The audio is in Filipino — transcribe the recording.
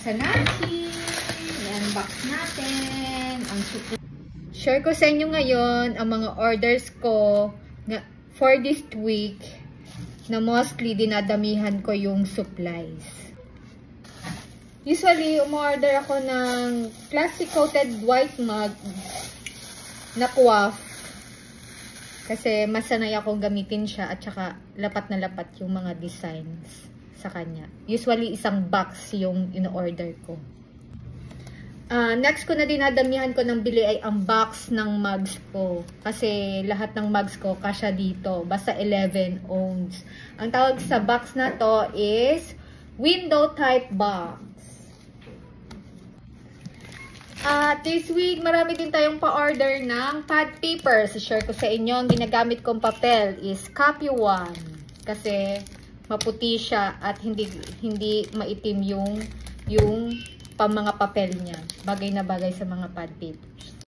buksan natin. I-unbox natin ang supply. Share ko sa inyo ngayon ang mga orders ko for this week na mostly dinadamihan ko yung supplies. Usually, umorder ako ng plastic coated white mug na quaff kasi masanay akong gamitin siya at saka lapat na lapat yung mga designs sa kanya. Usually, isang box yung in-order ko. Next ko na dinadamihan ko ng bili ay ang box ng mugs ko. Kasi lahat ng mugs ko kasya dito. Basta 11 ounce. Ang tawag sa box na to is window type box. This week, marami din tayong pa-order ng pad paper. Share ko sa inyo, ang ginagamit kong papel is Copy One. Kasi maputi siya at hindi maitim yung mga papel niya. Bagay na bagay sa mga pad paper.